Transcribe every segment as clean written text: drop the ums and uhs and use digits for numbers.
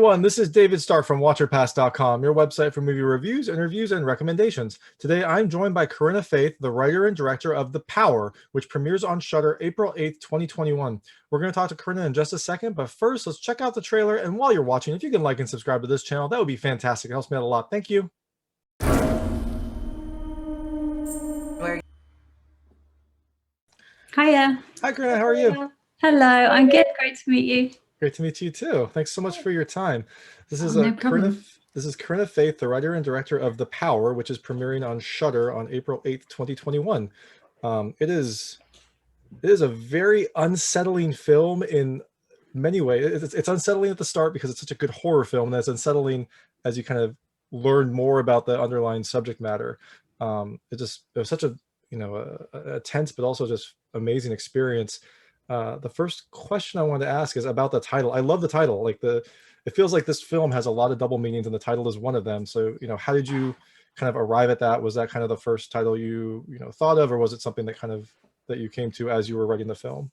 everyone, this is David Stark from WatcherPass.com, your website for movie reviews, interviews, and recommendations. Today, I'm joined by Corinna Faith, the writer and director of The Power, which premieres on Shudder April 8th, 2021. We're going to talk to Corinna in just a second, but first, let's check out the trailer. And while you're watching, if you can like and subscribe to this channel, that would be fantastic. It helps me out a lot. Thank you. Hiya. Hi, Corinna. How are you? Hello. I'm good. Great to meet you. Great to meet you too. Thanks so much for your time. This is no problem. This is Corinna Faith, the writer and director of The Power, which is premiering on Shudder on April 8th, 2021. It is a very unsettling film in many ways. It's unsettling at the start because it's such a good horror film, and it's unsettling as you kind of learn more about the underlying subject matter. It was such a tense but also just amazing experience. The first question I wanted to ask is about the title. I love the title. It feels like this film has a lot of double meanings, and the title is one of them. So, how did you kind of arrive at that? Was that kind of the first title you thought of, or was it something that you came to as you were writing the film?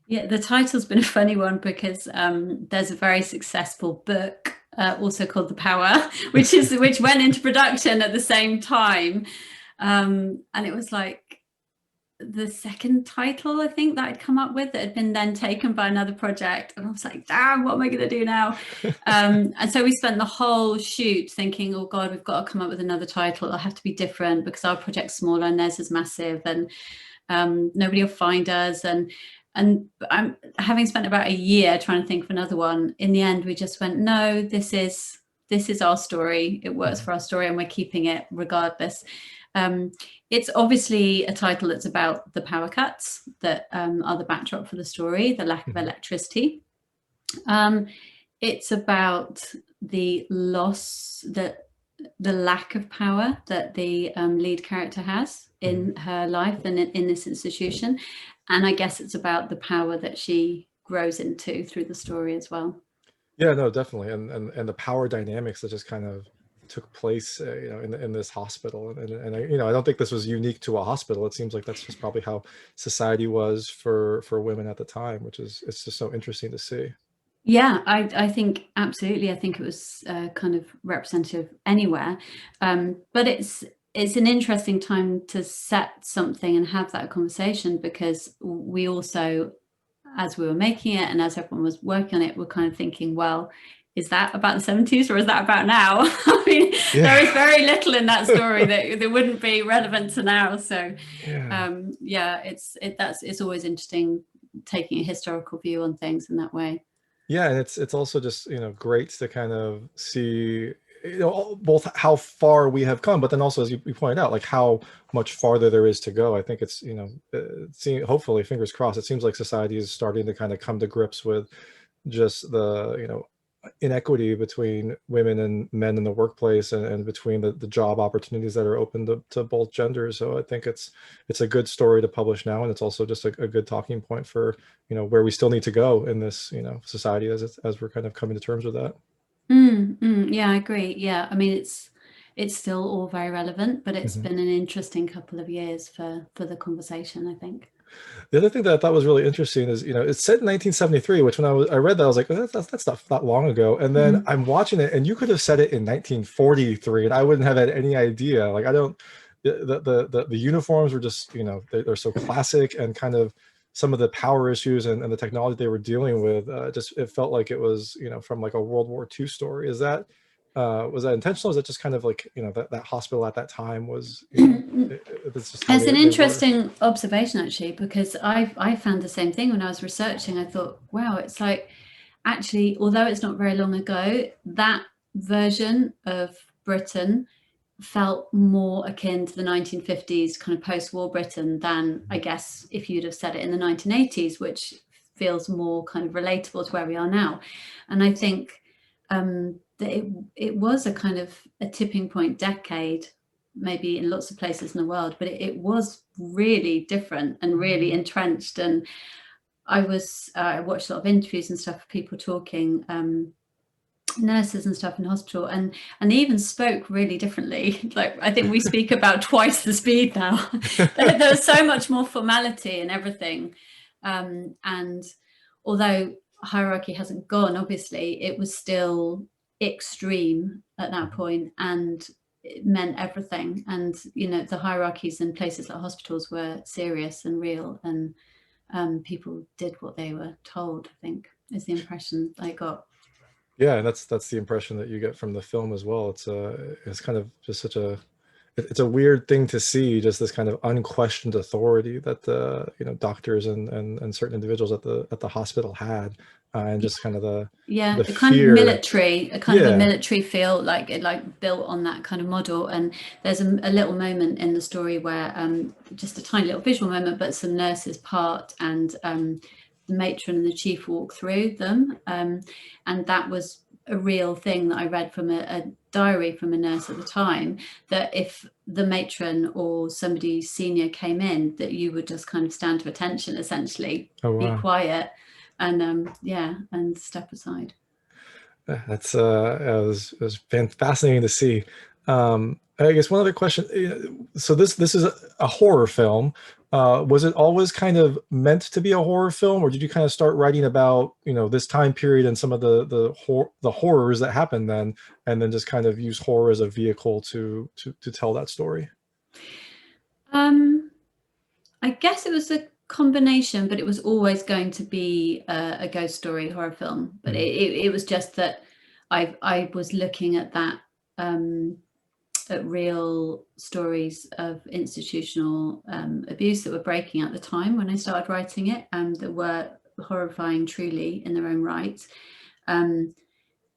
Yeah, the title's been a funny one because there's a very successful book also called The Power, which went into production at the same time, and it was like the second title I think that I'd come up with that had been then taken by another project, and I was like, damn, what am I going to do now? And so we spent the whole shoot thinking, oh god, we've got to come up with another title. It'll have to be different because our project's smaller and theirs is massive, and nobody will find us, and I'm having spent about a year trying to think of another one. In the end we just went, no, this is our story. It works for our story and we're keeping it regardless. It's obviously a title that's about the power cuts that are the backdrop for the story, the lack of electricity. It's about the loss, the lack of power that the lead character has in her life and in this institution. And I guess it's about the power that she grows into through the story as well. Yeah, no, definitely. And the power dynamics that just kind of took place in this hospital, and I don't think this was unique to a hospital. It seems like that's just probably how society was for women at the time, it's just so interesting to see. Yeah, I think absolutely. I think it was kind of representative anywhere, but it's an interesting time to set something and have that conversation, because we also, as we were making it and as everyone was working on it, we're kind of thinking, well, is that about the 70s or is that about now? I mean, there is very little in that story that wouldn't be relevant to now. So it's always interesting taking a historical view on things in that way. Yeah, and it's also just great to kind of see both how far we have come, but then also, as you pointed out, like how much farther there is to go. I think it's hopefully, fingers crossed, it seems like society is starting to kind of come to grips with just the inequity between women and men in the workplace, and between the job opportunities that are open to both genders. So I think it's a good story to publish now, and it's also just a good talking point for where we still need to go in this society as we're kind of coming to terms with that. Yeah, I agree. Yeah, I mean, it's still all very relevant, but it's been an interesting couple of years for the conversation, I think. The other thing that I thought was really interesting is, it's set in 1973, which when I read that, I was like, oh, that's not that long ago. And then I'm watching it, and you could have said it in 1943, and I wouldn't have had any idea. Like, the uniforms were just, they're so classic, and kind of some of the power issues and the technology they were dealing with, it felt like it was, from like a World War II story. Was that intentional? Is that just kind of like, that hospital at that time was, it's an interesting observation, actually, because I found the same thing when I was researching. I thought, wow, it's like, actually, although it's not very long ago, that version of Britain felt more akin to the 1950s kind of post-war Britain than, I guess, if you'd have said it in the 1980s, which feels more kind of relatable to where we are now. And I think that it was a kind of a tipping point decade, maybe in lots of places in the world, but it was really different and really entrenched. And I watched a lot of interviews and stuff of people talking, nurses and stuff in hospital, and they even spoke really differently. Like, I think we speak about twice the speed now. There's so much more formality and everything, and although hierarchy hasn't gone, obviously, it was still extreme at that point, and it meant everything. And the hierarchies in places like hospitals were serious and real, and people did what they were told, I think, is the impression I got. Yeah, and that's the impression that you get from the film as well. It's kind of just such a it's a weird thing to see, just this kind of unquestioned authority that the doctors and certain individuals at the hospital had, and just kind of Yeah, the a kind of fear. military, Yeah. feel, like it, like built on that kind of model. And there's a little moment in the story where just a tiny little visual moment, but some nurses part, and the matron and the chief walk through them, and that was a real thing that I read from a diary from a nurse at the time, that if the matron or somebody senior came in, that you would just kind of stand to attention, essentially, Oh be wow. quiet, and and step aside. That's it was fascinating to see. I guess one other question. So this is a horror film. Was it always kind of meant to be a horror film, or did you kind of start writing about this time period and some of the horrors that happened then, and then just kind of use horror as a vehicle to tell that story? I guess it was a combination, but it was always going to be a ghost story horror film. But it was just that I was looking at that, at real stories of institutional abuse that were breaking at the time when I started writing it, and that were horrifying truly in their own right. And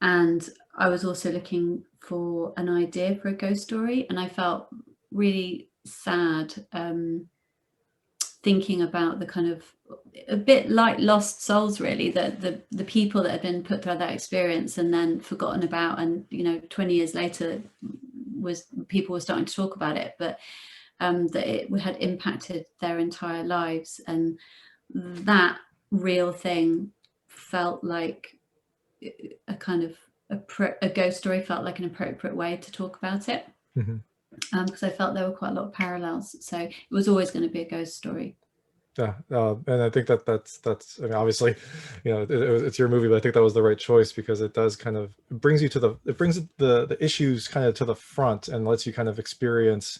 I was also looking for an idea for a ghost story, and I felt really sad thinking about the kind of, a bit like Lost Souls, really, the people that had been put through that experience and then forgotten about, and 20 years later people were starting to talk about it, but that it had impacted their entire lives. And that real thing felt like a kind of a ghost story, felt like an appropriate way to talk about it, because I felt there were quite a lot of parallels. So it was always going to be a ghost story. Yeah, and I think that's. I mean, obviously, it's your movie, but I think that was the right choice, because it does kind of it brings the issues kind of to the front and lets you kind of experience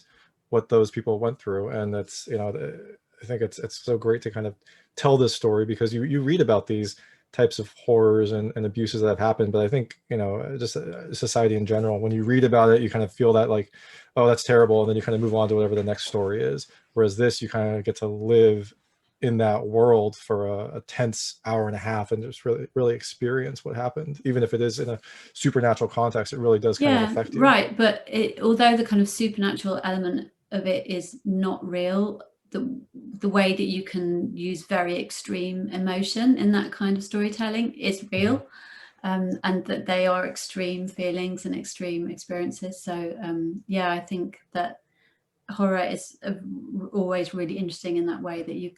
what those people went through. And that's I think it's so great to kind of tell this story, because you read about these types of horrors and abuses that have happened, but I think just society in general, when you read about it, you kind of feel that, like, oh, that's terrible, and then you kind of move on to whatever the next story is. Whereas this, you kind of get to live in that world for a tense hour and a half and just really experience what happened. Even if it is in a supernatural context, it really does kind of affect you. Right, but although the kind of supernatural element of it is not real, the way that you can use very extreme emotion in that kind of storytelling is real. And that they are extreme feelings and extreme experiences. So I think that horror is always really interesting in that way, that you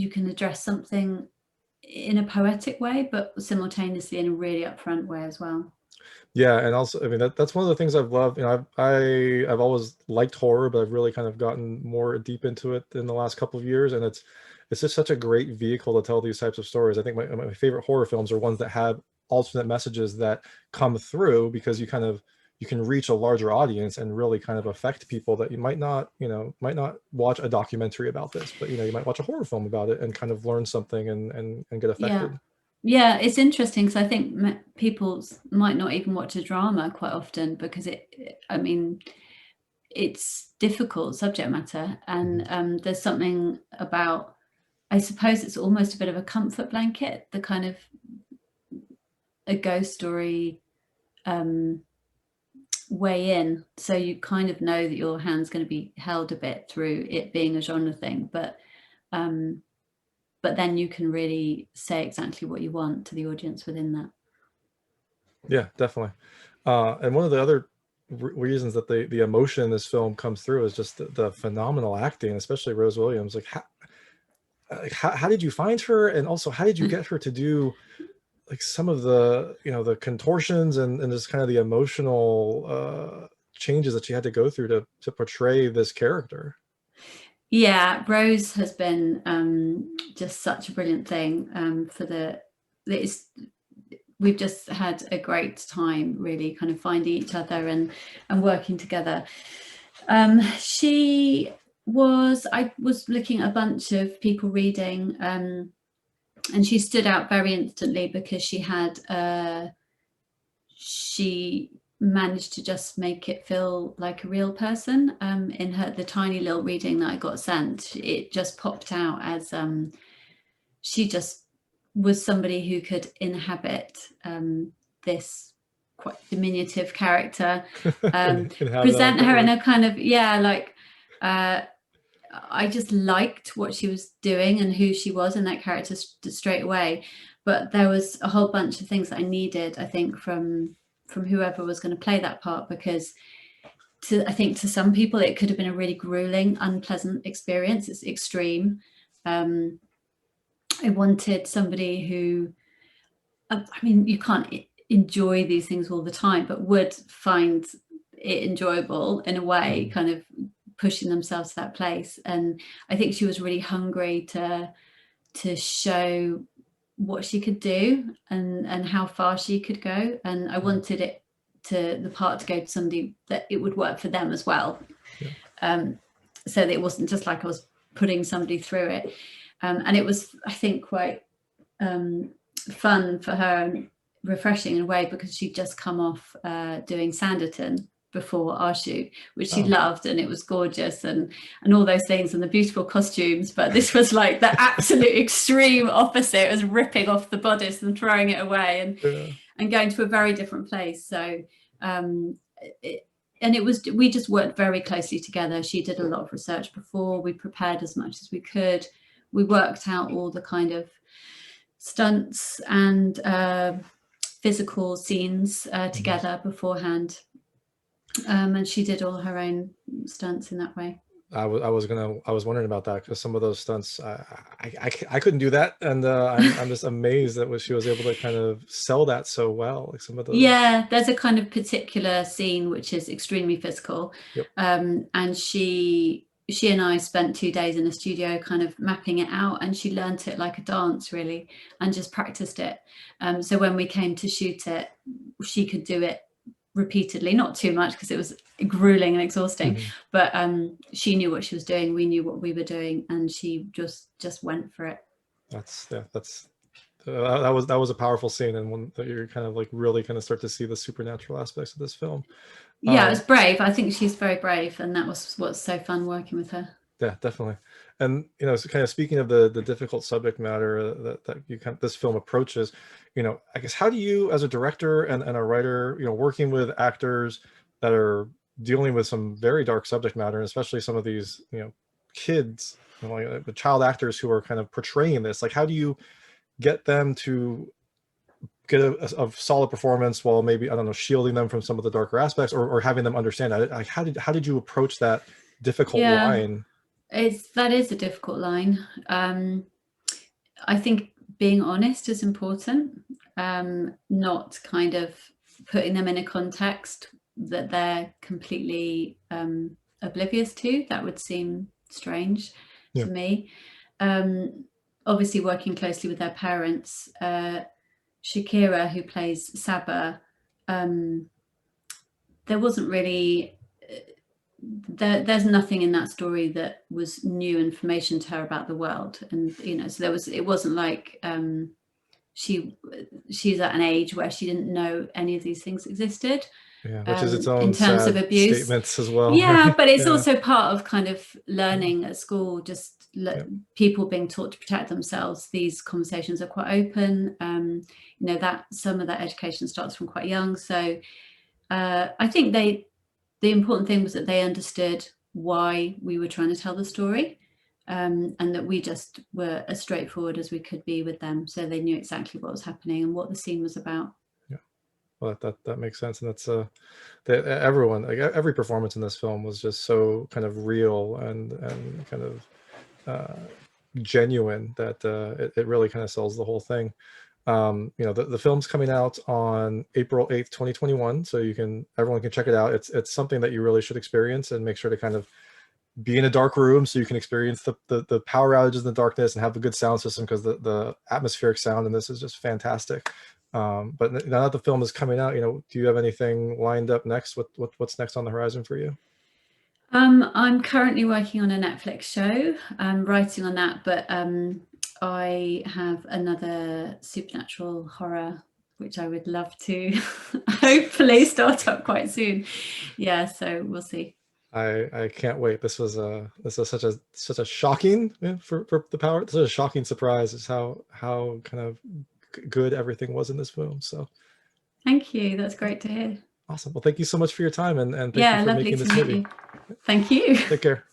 can address something in a poetic way, but simultaneously in a really upfront way as well. Yeah, and also, I mean, that's one of the things I've loved. I've always liked horror, but I've really kind of gotten more deep into it in the last couple of years, and it's just such a great vehicle to tell these types of stories. I think my favorite horror films are ones that have alternate messages that come through, because you can reach a larger audience and really kind of affect people that you might not watch a documentary about this, but you might watch a horror film about it and kind of learn something and get affected. Yeah, it's interesting, because I think people might not even watch a drama quite often, because I mean, it's difficult subject matter, and there's something about, I suppose it's almost a bit of a comfort blanket, the kind of a ghost story way in, so you kind of know that your hand's going to be held a bit through it being a genre thing, but then you can really say exactly what you want to the audience within that. Yeah, definitely. And one of the other reasons that the emotion in this film comes through is just the phenomenal acting, especially Rose Williams. Like, how did you find her, and also how did you get her to do like some of the the contortions and just kind of the emotional changes that she had to go through to portray this character? Yeah, Rose has been just such a brilliant thing it's we've just had a great time really kind of finding each other and working together. I was looking at a bunch of people reading, and she stood out very instantly because she managed to just make it feel like a real person. In the tiny little reading that I got sent, it just popped out as she just was somebody who could inhabit this quite diminutive character, present her in a kind of, I just liked what she was doing and who she was in that character straight away. But there was a whole bunch of things that I needed, I think, from whoever was going to play that part, because I think to some people it could have been a really grueling, unpleasant experience. It's extreme. I wanted somebody who, I mean, you can't enjoy these things all the time, but would find it enjoyable in a way, kind of pushing themselves to that place. And I think she was really hungry to show what she could do and how far she could go. And I wanted the part to go to somebody that it would work for them as well. Yeah. So that it wasn't just like I was putting somebody through it. And it was, I think, quite fun for her and refreshing in a way, because she'd just come off doing Sanditon before our shoot, which she loved, and it was gorgeous and all those things and the beautiful costumes. But this was like the absolute extreme opposite. It was ripping off the bodice and throwing it away and going to a very different place. So we just worked very closely together. She did a lot of research before. We prepared as much as we could. We worked out all the kind of stunts and physical scenes together beforehand. And she did all her own stunts in that way. I was wondering about that, because some of those stunts I couldn't do that, and I'm just amazed that she was able to kind of sell that so well. Like some of those. Yeah, there's a kind of particular scene which is extremely physical. Yep. And she and I spent 2 days in a studio kind of mapping it out, and she learnt it like a dance really and just practiced it. So when we came to shoot it, she could do it repeatedly, not too much because it was grueling and exhausting, but she knew what she was doing, we knew what we were doing, and she just went for it. That was a powerful scene, and one that you're kind of like really kind of start to see the supernatural aspects of this film. Yeah, it was brave. I think she's very brave, and that was what's so fun working with her. Yeah, definitely. And so kind of speaking of the difficult subject matter that this film approaches, I guess, how do you, as a director and a writer, working with actors that are dealing with some very dark subject matter, and especially some of these kids, like the child actors who are kind of portraying this, like how do you get them to get a solid performance while maybe, I don't know, shielding them from some of the darker aspects, or having them understand that? Like, how did you approach that difficult line? That is a difficult line. I think being honest is important, not kind of putting them in a context that they're completely oblivious to. That would seem strange to me. Obviously working closely with their parents, Shakira, who plays Saba, there wasn't really there's nothing in that story that was new information to her about the world, and so it wasn't like she's at an age where she didn't know any of these things existed. Yeah, which is its own in terms of abuse statements as well. Yeah, but it's also part of kind of learning at school, just people being taught to protect themselves. These conversations are quite open. That some of that education starts from quite young. So I think the important thing was that they understood why we were trying to tell the story, and that we just were as straightforward as we could be with them, so they knew exactly what was happening and what the scene was about. Yeah, well, that makes sense, and that's everyone, like every performance in this film was just so kind of real and kind of genuine that it really kind of sells the whole thing. The film's coming out on April 8th, 2021, so everyone can check it out. It's something that you really should experience, and make sure to kind of be in a dark room so you can experience the power outages in the darkness and have a good sound system, because the atmospheric sound in this is just fantastic. But now that the film is coming out, do you have anything lined up next? What's next on the horizon for you? I'm currently working on a Netflix show. I'm writing on that, but I have another supernatural horror which I would love to hopefully start up quite soon. Yeah, so we'll see. I can't wait. This was such a shocking, for the power. Such a shocking surprise is how kind of good everything was in this film. So thank you. That's great to hear. Awesome. Well, thank you so much for your time, and thank you for making this movie. Thank you. Take care.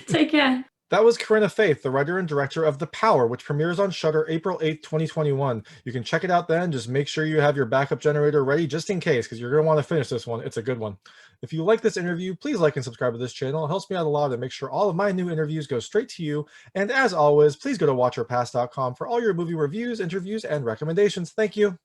Take care. That was Corinna Faith, the writer and director of The Power, which premieres on Shudder April 8th, 2021. You can check it out then. Just make sure you have your backup generator ready just in case, because you're going to want to finish this one. It's a good one. If you like this interview, please like and subscribe to this channel. It helps me out a lot and make sure all of my new interviews go straight to you. And as always, please go to watchourpast.com for all your movie reviews, interviews, and recommendations. Thank you.